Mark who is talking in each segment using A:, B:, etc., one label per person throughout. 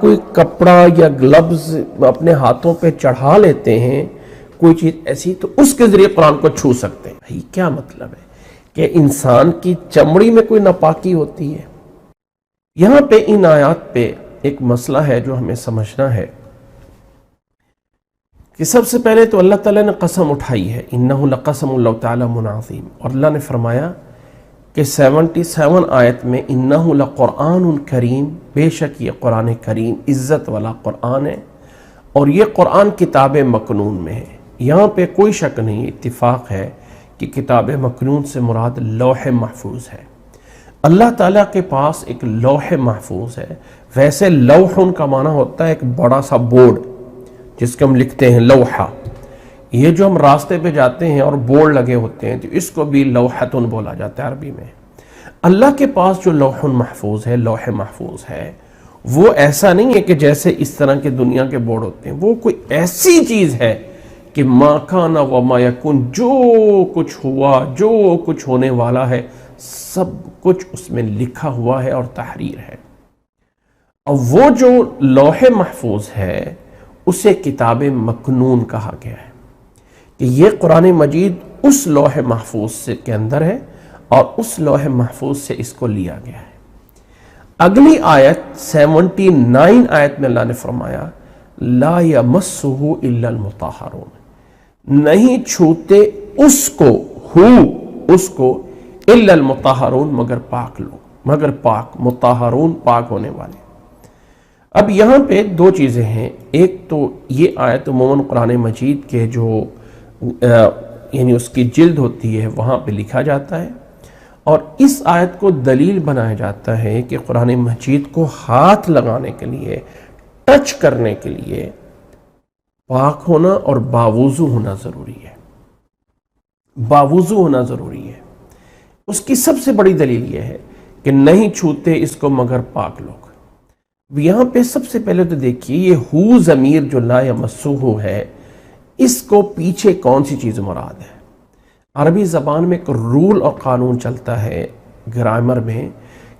A: کوئی کپڑا یا گلوز اپنے ہاتھوں پہ چڑھا لیتے ہیں کوئی چیز ایسی، تو اس کے ذریعے قرآن کو چھو سکتے ہیں۔ بھائی کیا مطلب ہے کہ انسان کی چمڑی میں کوئی ناپاکی ہوتی ہے؟ یہاں پہ ان آیات پہ ایک مسئلہ ہے جو ہمیں سمجھنا ہے کہ سب سے پہلے تو اللہ تعالیٰ نے قسم اٹھائی ہے، انہ لقسم اللہ تعالیٰ عظیم، اور اللہ نے فرمایا کہ 77 آیت میں انہ لقرآن کریم، بے شک یہ قرآن کریم عزت والا قرآن ہے، اور یہ قرآن کتاب مکنون میں ہے۔ یہاں پہ کوئی شک نہیں، اتفاق ہے کہ کتاب مکنون سے مراد لوح محفوظ ہے۔ اللہ تعالیٰ کے پاس ایک لوح محفوظ ہے۔ ویسے لوح کا معنی ہوتا ہے ایک بڑا سا بورڈ جس کو ہم لکھتے ہیں لوحہ۔ یہ جو ہم راستے پہ جاتے ہیں اور بورڈ لگے ہوتے ہیں تو اس کو بھی لوحتن بولا جاتا ہے عربی میں۔ اللہ کے پاس جو لوح محفوظ ہے، لوح محفوظ ہے، وہ ایسا نہیں ہے کہ جیسے اس طرح کے دنیا کے بورڈ ہوتے ہیں۔ وہ کوئی ایسی چیز ہے کہ ما کان و ما یکون، جو کچھ ہوا، جو کچھ ہونے والا ہے، سب کچھ اس میں لکھا ہوا ہے اور تحریر ہے۔ اور وہ جو لوح محفوظ ہے اسے کتاب مکنون کہا گیا ہے کہ یہ قرآن مجید اس لوح محفوظ سے کے اندر ہے اور اس لوح محفوظ سے اس کو لیا گیا ہے۔ اگلی آیت 79 آیت میں اللہ نے فرمایا لا یمسہ الا المطہرون، نہیں چھوتے اس کو الا المطہرون، مگر پاک لوگ، مگر پاک، مطہرون پاک ہونے والے۔ اب یہاں پہ دو چیزیں ہیں، ایک تو یہ آیت عموماً قرآن مجید کے جو یعنی اس کی جلد ہوتی ہے وہاں پہ لکھا جاتا ہے، اور اس آیت کو دلیل بنایا جاتا ہے کہ قرآن مجید کو ہاتھ لگانے کے لیے، ٹچ کرنے کے لیے پاک ہونا اور باوضو ہونا ضروری ہے۔ باوضو ہونا ضروری ہے۔ اس کی سب سے بڑی دلیل یہ ہے کہ نہیں چھوتے اس کو مگر پاک لوگ۔ یہاں پہ سب سے پہلے تو دیکھیے یہ ہو ضمیر جو لا یمسہ ہے، اس کو پیچھے کون سی چیز مراد ہے؟ عربی زبان میں ایک رول اور قانون چلتا ہے گرامر میں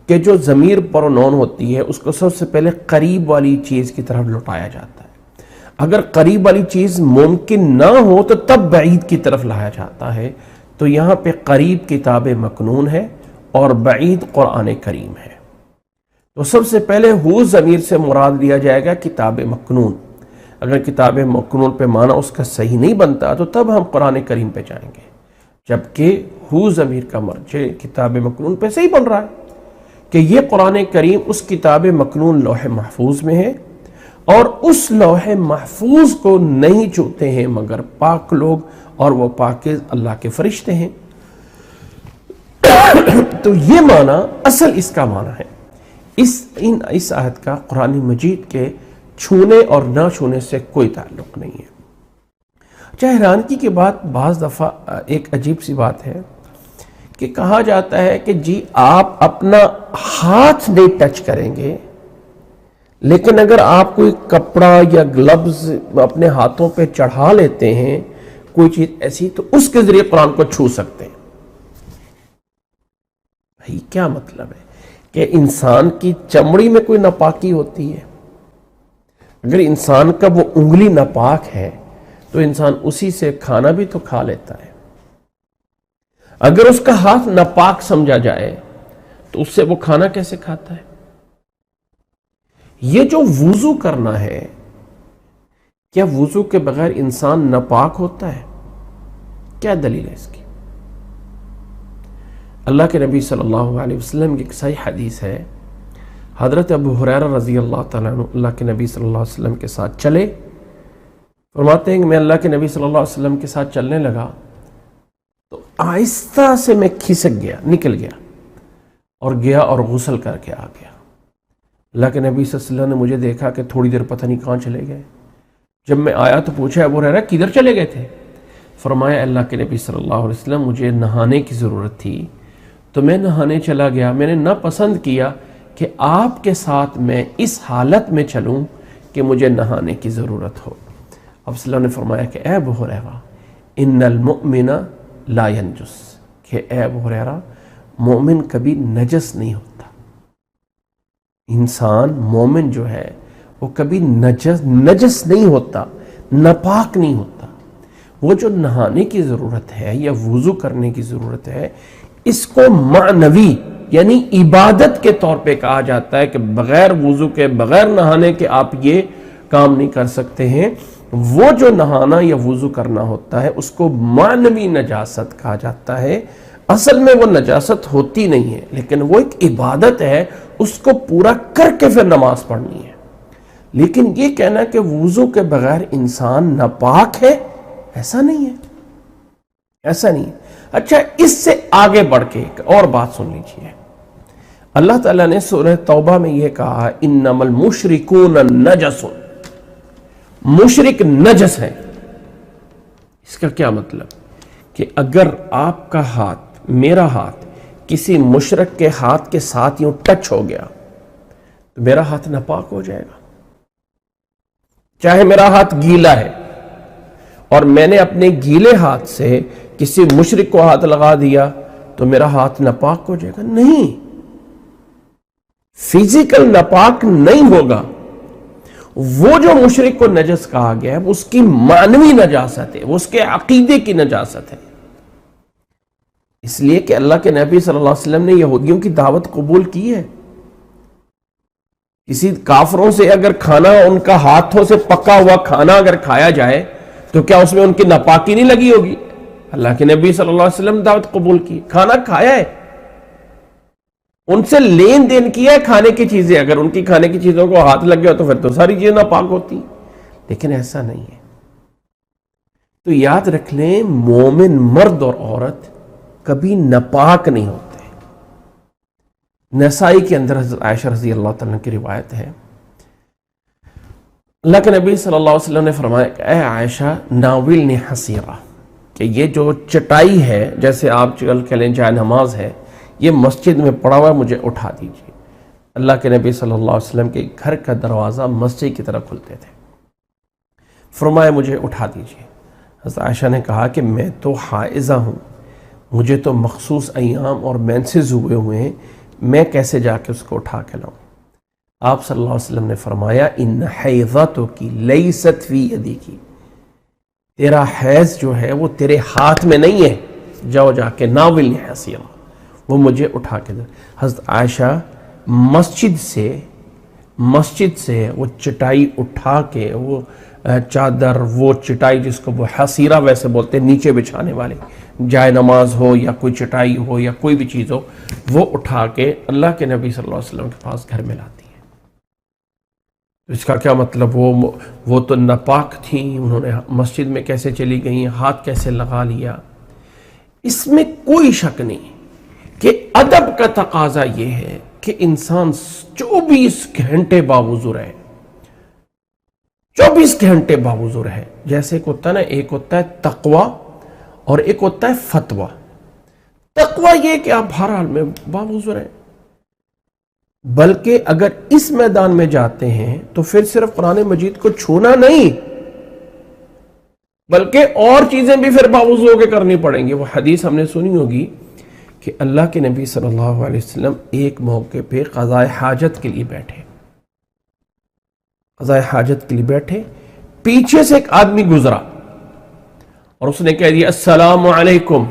A: کہ جو ضمیر پرونون ہوتی ہے اس کو سب سے پہلے قریب والی چیز کی طرف لوٹایا جاتا ہے۔ اگر قریب والی چیز ممکن نہ ہو تو تب بعید کی طرف لایا جاتا ہے۔ تو یہاں پہ قریب کتاب مکنون ہے اور بعید قرآن کریم ہے۔ تو سب سے پہلے ہو ضمیر سے مراد لیا جائے گا کتاب مکنون۔ اگر کتاب مکنون پہ معنی اس کا صحیح نہیں بنتا تو تب ہم قرآن کریم پہ جائیں گے، جبکہ ہو ضمیر کا مرجع کتاب مکنون پہ صحیح بن رہا ہے کہ یہ قرآن کریم اس کتاب مکنون لوح محفوظ میں ہے، اور اس لوح محفوظ کو نہیں چھوتے ہیں مگر پاک لوگ، اور وہ پاکیز اللہ کے فرشتے ہیں۔ تو یہ معنی اصل اس کا معنی ہے۔ اس آیت کا قرآن مجید کے چھونے اور نہ چھونے سے کوئی تعلق نہیں ہے۔ چاہے حیرانگی کی بات بعض دفعہ ایک عجیب سی بات ہے کہ کہا جاتا ہے کہ جی آپ اپنا ہاتھ نہیں ٹچ کریں گے، لیکن اگر آپ کوئی کپڑا یا گلوز اپنے ہاتھوں پہ چڑھا لیتے ہیں کوئی چیز ایسی، تو اس کے ذریعے قرآن کو چھو سکتے ہیں۔ بھائی کیا مطلب ہے کہ انسان کی چمڑی میں کوئی ناپاکی ہوتی ہے؟ اگر انسان کا وہ انگلی ناپاک ہے تو انسان اسی سے کھانا بھی تو کھا لیتا ہے۔ اگر اس کا ہاتھ ناپاک سمجھا جائے تو اس سے وہ کھانا کیسے کھاتا ہے؟ یہ جو وضو کرنا ہے، کیا وضو کے بغیر انسان ناپاک ہوتا ہے؟ کیا دلیل ہے اس کی؟ اللہ کے نبی صلی اللہ علیہ وسلم کی ایک صحیح حدیث ہے، حضرت ابو ہریرہ رضی اللہ تعالیٰ عنہ اللہ کے نبی صلی اللہ علیہ وسلم کے ساتھ چلے، فرماتے ہیں کہ میں اللہ کے نبی صلی اللہ علیہ وسلم کے ساتھ چلنے لگا تو آہستہ سے میں کھسک گیا، نکل گیا اور غسل کر کے آ گیا۔ اللہ کے نبی صلی اللہ علیہ وسلم نے مجھے دیکھا کہ تھوڑی دیر پتہ نہیں کہاں چلے گئے۔ جب میں آیا تو پوچھا ابو ہریرہ کدھر چلے گئے تھے؟ فرمایا اللہ کے نبی صلی اللہ علیہ وسلم مجھے نہانے کی ضرورت تھی تو میں نہانے چلا گیا، میں نے نہ پسند کیا کہ آپ کے ساتھ میں اس حالت میں چلوں کہ مجھے نہانے کی ضرورت ہو۔ اب صلی اللہ نے فرمایا کہ اے ابو ہریرہ ان المؤمن لا ینجس، کہ اے ابو ہریرہ مومن کبھی نجس نہیں ہوتا۔ انسان مومن جو ہے وہ کبھی نجس نہیں ہوتا، ناپاک نہیں ہوتا۔ وہ جو نہانے کی ضرورت ہے یا وضو کرنے کی ضرورت ہے، اس کو معنوی یعنی عبادت کے طور پہ کہا جاتا ہے کہ بغیر وضو کے، بغیر نہانے کے آپ یہ کام نہیں کر سکتے ہیں۔ وہ جو نہانا یا وضو کرنا ہوتا ہے اس کو معنوی نجاست کہا جاتا ہے۔ اصل میں وہ نجاست ہوتی نہیں ہے، لیکن وہ ایک عبادت ہے، اس کو پورا کر کے پھر نماز پڑھنی ہے۔ لیکن یہ کہنا کہ وضو کے بغیر انسان ناپاک ہے، ایسا نہیں ہے، ایسا نہیں ہے۔ اچھا، اس سے آگے بڑھ کے ایک اور بات سن لیجئے۔ اللہ تعالیٰ نے سورہ توبہ میں یہ کہا انما المشرکون نجس، مشرک نجس ہے۔ اس کا کیا مطلب؟ کہ اگر آپ کا ہاتھ، میرا ہاتھ کسی مشرک کے ہاتھ کے ساتھ یوں ٹچ ہو گیا تو میرا ہاتھ ناپاک ہو جائے گا، چاہے میرا ہاتھ گیلا ہے اور میں نے اپنے گیلے ہاتھ سے کسی مشرک کو ہاتھ لگا دیا تو میرا ہاتھ ناپاک ہو جائے گا؟ نہیں، فزیکل ناپاک نہیں ہوگا۔ وہ جو مشرک کو نجس کہا گیا ہے اس کی معنوی نجاست ہے، وہ اس کے عقیدے کی نجاست ہے۔ اس لیے کہ اللہ کے نبی صلی اللہ علیہ وسلم نے یہودیوں کی دعوت قبول کی ہے۔ کسی کافروں سے اگر کھانا، ان کا ہاتھوں سے پکا ہوا کھانا اگر کھایا جائے تو کیا اس میں ان کی ناپاکی نہیں لگی ہوگی؟ اللہ کے نبی صلی اللہ علیہ وسلم نے دعوت قبول کی، کھانا کھایا ہے، ان سے لین دین کیا ہے کھانے کی چیزیں، اگر ان کی کھانے کی چیزوں کو ہاتھ لگ گیا تو پھر تو ساری چیزیں ناپاک ہوتی، لیکن ایسا نہیں ہے۔ تو یاد رکھ لیں، مومن مرد اور عورت کبھی ناپاک نہیں ہوتے۔ نسائی کے اندر حضرت عائشہ رضی اللہ تعالیٰ کی روایت ہے، اللہ کے نبی صلی اللہ علیہ وسلم نے فرمایا کہ اے عائشہ ناولنی حسیرہ، کہ یہ جو چٹائی ہے، جیسے آپ چل کے لیں جائے نماز ہے، یہ مسجد میں پڑا ہوا ہے، مجھے اٹھا دیجیے۔ اللہ کے نبی صلی اللہ علیہ وسلم کے گھر کا دروازہ مسجد کی طرف کھلتے تھے، فرمایا مجھے اٹھا دیجیے۔ حضرت عائشہ نے کہا کہ میں تو حائضہ ہوں، مجھے تو مخصوص ایام اور مینسز ہوئے ہیں، میں کیسے جا کے اس کو اٹھا کے لاؤں؟ آپ صلی اللہ علیہ وسلم نے فرمایا ان حیضتک لیست فی یدیک، تیرا حیض جو ہے وہ تیرے ہاتھ میں نہیں ہے، جاؤ جا کے ناولنی حسیرہ، وہ مجھے اٹھا کے دے۔ حضرت عائشہ مسجد سے وہ چٹائی اٹھا کے، وہ چادر، وہ چٹائی جس کو وہ حسیرہ ویسے بولتے ہیں، نیچے بچھانے والی، جائے نماز ہو یا کوئی چٹائی ہو یا کوئی بھی چیز ہو، وہ اٹھا کے اللہ کے نبی صلی اللہ علیہ وسلم کے پاس گھر میں لاتی ہے۔ اس کا کیا مطلب؟ وہ تو ناپاک تھیں، انہوں نے مسجد میں کیسے چلی گئیں، ہاتھ کیسے لگا لیا؟ اس میں کوئی شک نہیں کہ ادب کا تقاضا یہ ہے کہ انسان 24 گھنٹے باوضو رہے، 24 گھنٹے باوضو رہے۔ جیسے ایک ہوتا ہے نا، ایک ہوتا ہے تقوی اور ایک ہوتا ہے فتویٰ۔ تقوی یہ کہ آپ ہر حال میں باوضو رہیں، بلکہ اگر اس میدان میں جاتے ہیں تو پھر صرف قرآن مجید کو چھونا نہیں، بلکہ اور چیزیں بھی پھر باوضو ہو کے کرنی پڑیں گی۔ وہ حدیث ہم نے سنی ہوگی کہ اللہ کے نبی صلی اللہ علیہ وسلم ایک موقع پہ قضاء حاجت کے لیے بیٹھے، قضاء حاجت کے لیے بیٹھے، پیچھے سے ایک آدمی گزرا اور اس نے کہہ دیا السلام علیکم۔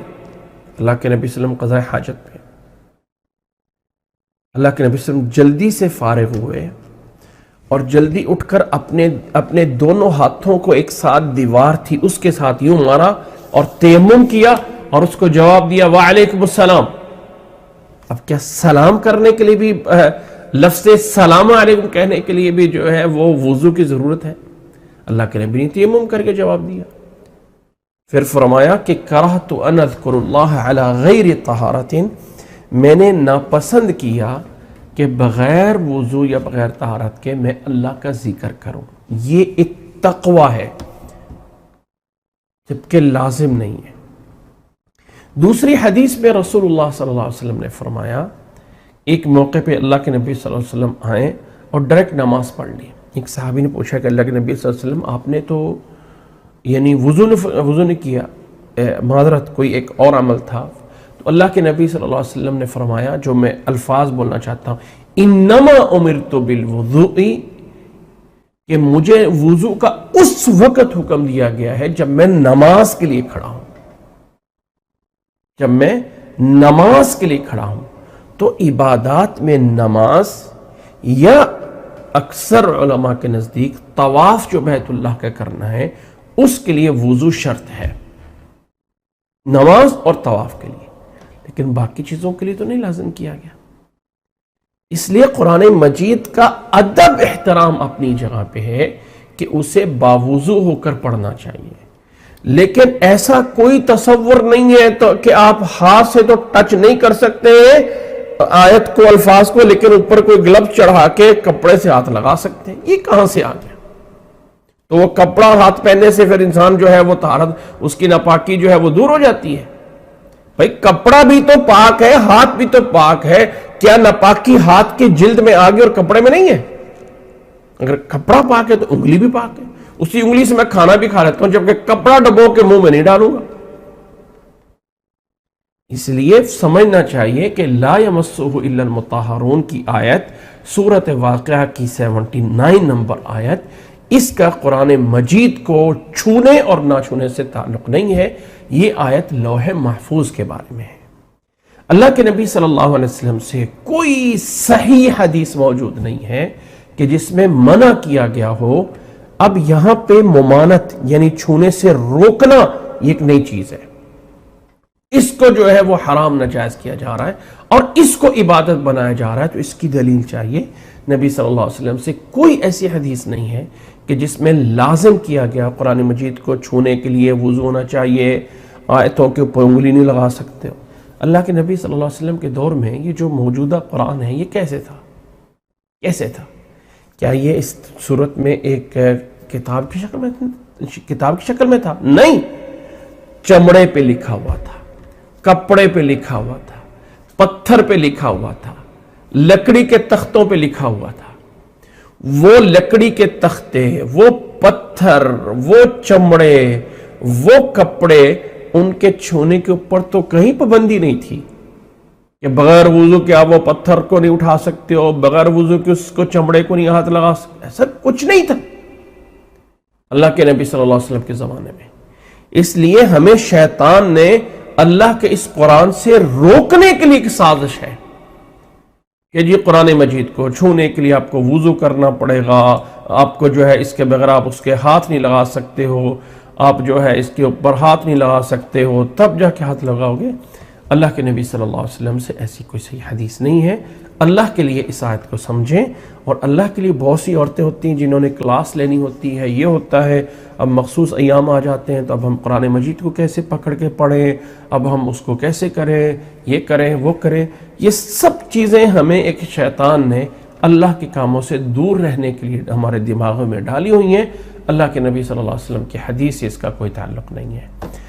A: اللہ کے نبی صلی اللہ علیہ وسلم قضاء حاجت پہ، اللہ کے نبی صلی اللہ علیہ وسلم جلدی سے فارغ ہوئے اور جلدی اٹھ کر اپنے دونوں ہاتھوں کو ایک ساتھ دیوار تھی اس کے ساتھ یوں مارا اور تیمم کیا اور اس کو جواب دیا وعلیکم السلام۔ اب کیا سلام کرنے کے لیے بھی، لفظ سلام علیکم کہنے کے لیے بھی جو ہے وہ وضو کی ضرورت ہے؟ اللہ کے نبی نے تیمم کر کے جواب دیا۔ پھر فرمایا کہ کرہت ان اذکر اللہ علی غیر طہارت، میں نے ناپسند کیا کہ بغیر وضو یا بغیر طہارت کے میں اللہ کا ذکر کروں۔ یہ ایک تقوی ہے جبکہ لازم نہیں ہے۔ دوسری حدیث میں رسول اللہ صلی اللہ علیہ وسلم نے فرمایا، ایک موقع پہ اللہ کے نبی صلی اللہ علیہ وسلم آئے اور ڈائریکٹ نماز پڑھ لی۔ ایک صحابی نے پوچھا کہ اللہ کے نبی صلی اللہ علیہ وسلم آپ نے تو یعنی وضو نے کیا، معذرت کوئی ایک اور عمل تھا؟ تو اللہ کے نبی صلی اللہ علیہ وسلم نے فرمایا، جو میں الفاظ بولنا چاہتا ہوں، انما امرت بالوضوء کہ مجھے وضو کا اس وقت حکم دیا گیا ہے جب میں نماز کے لیے کھڑا ہوں، جب میں نماز کے لیے کھڑا ہوں۔ تو عبادات میں نماز یا اکثر علماء کے نزدیک طواف جو بیت اللہ کا کرنا ہے اس کے لیے وضو شرط ہے، نماز اور طواف کے لیے، لیکن باقی چیزوں کے لیے تو نہیں لازم کیا گیا۔ اس لیے قرآن مجید کا ادب احترام اپنی جگہ پہ ہے کہ اسے باوضو ہو کر پڑھنا چاہیے، لیکن ایسا کوئی تصور نہیں ہے تو کہ آپ ہاتھ سے تو ٹچ نہیں کر سکتے ہیں آیت کو، الفاظ کو، لیکن اوپر کوئی گلوز چڑھا کے کپڑے سے ہاتھ لگا سکتے ہیں۔ یہ کہاں سے آ گیا؟ تو وہ کپڑا ہاتھ پہننے سے پھر انسان جو ہے وہ طہارت، اس کی ناپاکی جو ہے وہ دور ہو جاتی ہے؟ بھائی کپڑا بھی تو پاک ہے، ہاتھ بھی تو پاک ہے، کیا ناپاکی ہاتھ کی جلد میں آگے اور کپڑے میں نہیں ہے؟ اگر کپڑا پاک ہے تو انگلی بھی پاک ہے، اسی انگلی سے میں کھانا بھی کھا لیتا ہوں، جبکہ کپڑا ڈبو کے منہ میں نہیں ڈالوں گا۔ اس لیے سمجھنا چاہیے کہ لا یمسہ الا المطہرون کی آیت سورۃ واقعہ کی 79 نمبر آیت، اس کا قرآن مجید کو چھونے اور نہ چھونے سے تعلق نہیں ہے، یہ آیت لوح محفوظ کے بارے میں ہے۔ اللہ کے نبی صلی اللہ علیہ وسلم سے کوئی صحیح حدیث موجود نہیں ہے کہ جس میں منع کیا گیا ہو۔ اب یہاں پہ ممانت یعنی چھونے سے روکنا یہ ایک نئی چیز ہے، اس کو جو ہے وہ حرام ناجائز کیا جا رہا ہے اور اس کو عبادت بنایا جا رہا ہے، تو اس کی دلیل چاہیے۔ نبی صلی اللہ علیہ وسلم سے کوئی ایسی حدیث نہیں ہے کہ جس میں لازم کیا گیا قرآن مجید کو چھونے کے لیے وضو ہونا چاہیے، آیتوں کے اوپر انگلی نہیں لگا سکتے ہو۔ اللہ کے نبی صلی اللہ علیہ وسلم کے دور میں یہ جو موجودہ قرآن ہے یہ کیسے تھا؟ کیسے تھا؟ کیا یہ اس صورت میں ایک کتاب کی شکل میں تھا؟ نہیں، چمڑے پہ لکھا ہوا تھا، کپڑے پہ لکھا ہوا تھا، پتھر پہ لکھا ہوا تھا، لکڑی کے تختوں پہ لکھا ہوا تھا۔ وہ لکڑی کے تختے، وہ پتھر، وہ چمڑے، وہ کپڑے، ان کے چھونے کے اوپر تو کہیں پابندی نہیں تھی کہ بغیر وضو کے آپ وہ پتھر کو نہیں اٹھا سکتے ہو، بغیر وضو کے اس کو چمڑے کو نہیں ہاتھ لگا سکتے، ایسا کچھ نہیں تھا اللہ کے نبی صلی اللہ علیہ وسلم کے زمانے میں۔ اس لیے ہمیں شیطان نے اللہ کے اس قرآن سے روکنے کے لیے ایک سازش ہے کہ جی قرآن مجید کو چھونے کے لیے آپ کو وضو کرنا پڑے گا، آپ کو جو ہے اس کے بغیر آپ اس کے ہاتھ نہیں لگا سکتے ہو، آپ جو ہے اس کے اوپر ہاتھ نہیں لگا سکتے ہو، تب جا کے ہاتھ لگاؤ گے۔ اللہ کے نبی صلی اللہ علیہ وسلم سے ایسی کوئی صحیح حدیث نہیں ہے۔ اللہ کے لیے اس آیت کو سمجھیں، اور اللہ کے لیے بہت سی عورتیں ہوتی ہیں جنہوں نے کلاس لینی ہوتی ہے، یہ ہوتا ہے اب مخصوص ایام آ جاتے ہیں تو اب ہم قرآن مجید کو کیسے پکڑ کے پڑھیں، اب ہم اس کو کیسے کریں، یہ کریں وہ کریں، یہ سب چیزیں ہمیں ایک شیطان نے اللہ کے کاموں سے دور رہنے کے لیے ہمارے دماغوں میں ڈالی ہوئی ہیں۔ اللہ کے نبی صلی اللہ علیہ وسلم کی حدیث سے اس کا کوئی تعلق نہیں ہے۔